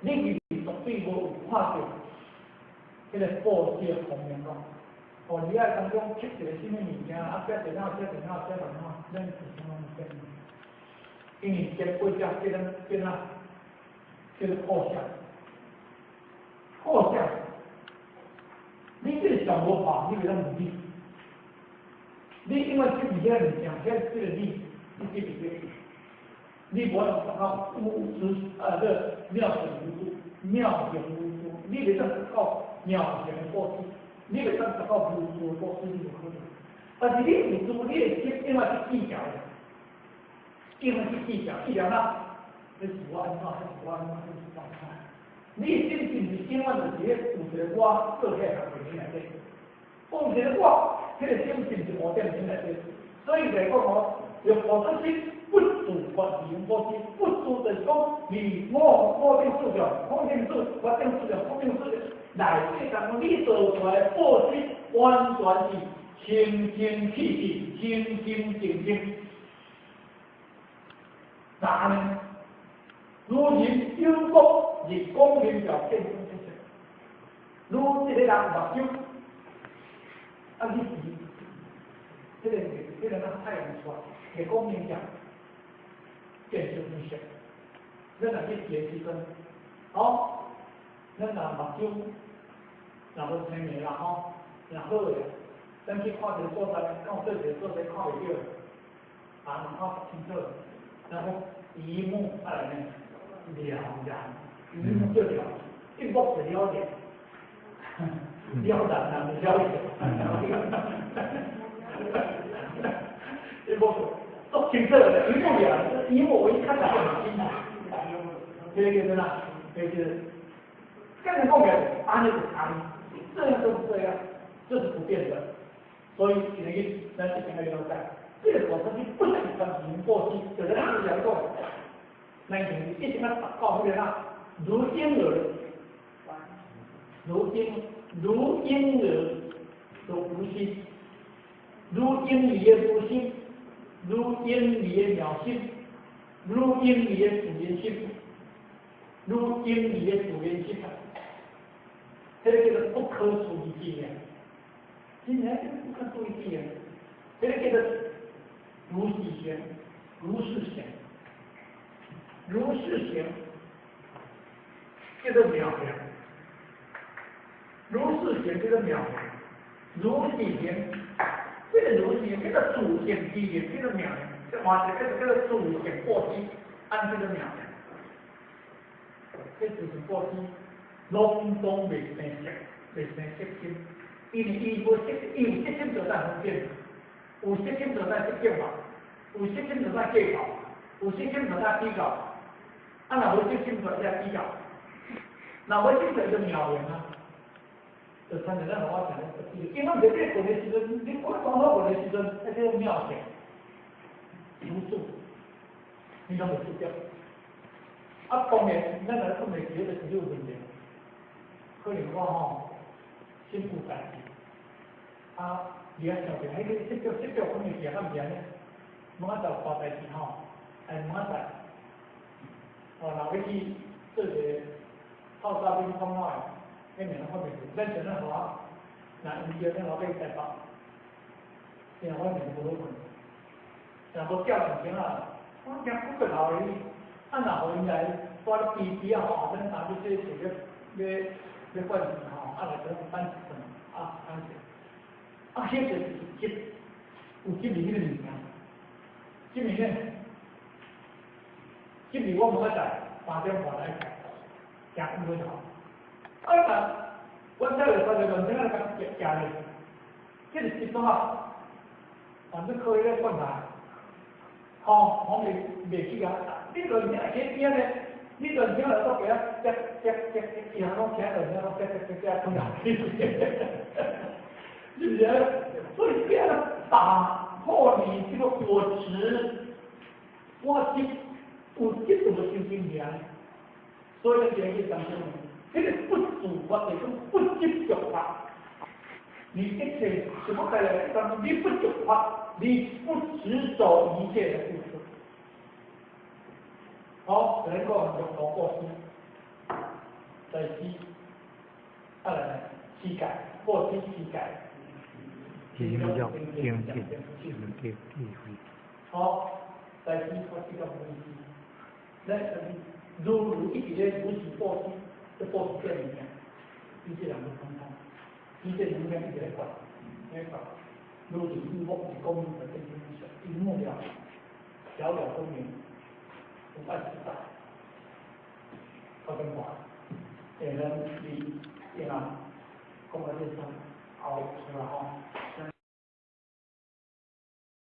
你绝对无有看到迄个报纸方面讲，哦，你爱当中吸一个什么物件，啊，这电脑，咱是什么物件？因为结果叫破相，破相，你这个想无法，你为咱努力。你因为这物件物件，这个你记不记？你无能讲到妙行无助，你袂当到妙行的过失，你袂当到无助的过失，你就可能。但是你无助，你会先因为去计较的，因为去计较，那是我安怎，你真正是因为就是有一个我做遐个原因来底，有一个我，迄个心情是无点心来底，所以来讲哦，要保证心不主法理无心，不主就是讲你我定数量，空定数，我定数量，空定数来这当中你做出来报心完全是清清气气、清清净净。哪呢？如人有福，而光明条见风出现。如这个人目睭，你是这个太阳出来，是光明条见风出现。咱若去学时阵，好，咱若目睭若无青的啦吼，若好个，咱去看一个所在，讲做一个所在看袂到，看清楚，然后一目再来呢？了然，一目就了，一目是了然，了然啊，了然，一目都清楚了，一目了，一目我一看就很清楚，这个真的，这个刚才讲的，安就是安，这样就是这样，这是不变的，所以等于咱这边还要在，这个过程是不能分明过去，有的人是讲过。那你一定要告诉人啊，如婴儿的无心，如婴儿的无心，如婴儿的渺心，如婴儿的主人心，如婴儿的主人心啊，这个叫做不可思议经验，今天这个不可思议经验，这个叫做如是贤，如是贤。如是行，叫做渺量；如是行叫做渺量；如是行，这个如是行叫做主行之行，叫做渺量；这话叫做主行过失，按叫做渺量。这主行过失，拢总未生色心，因为伊有色心就在分辨，有色心就在识境嘛，有色心就在计较，有色心就在比较。若无这心出来才比较，若无心出来就渺然啊！就参像咱我讲的，因为在这个的时阵，你我刚好的时阵，那叫渺小、无数，你拢袂记掉。当然，咱来讲袂记的是有问题，可能我吼心有代志，而家小朋友，这叫可能是咁样呢，某一就大代志吼，某一代。若要去做一个泡沙冰方法，迄名方面，咱像咱话，若研究咱老百姓台北，现在方面无好看，若无叫成钱啊，我惊不个老伊，若互因来带咧批吼，咱拿去这是要管钱吼，来做办事办事，迄就是有执理迄个物件，执理呢？今年我无爱在3点半来行五分钟，我这个3点钟来行咧，这是几多啊？反正可以来观察，我未去啊。你论天去边咧？你论天来到边啊？这然后起来然后这冲上去，是不是？所以变了打破你这个我执，我执。有这种的心经验，所以这个当中，这个不主或者说不执着法，你一切什么在来当中，你不执法，你不执着一切的故事。好，能够有过失，在膝，来膝盖或者膝盖，比较经济，好，在膝或膝盖不会膝，那如一直咧如此波及，这波及这里面，这两个通通，这能量一直在管，在管，如此一波是供应的这些一目了，了了分明，不爱不大，好跟话，也能你也能，讲到这上，好，是吧？哈。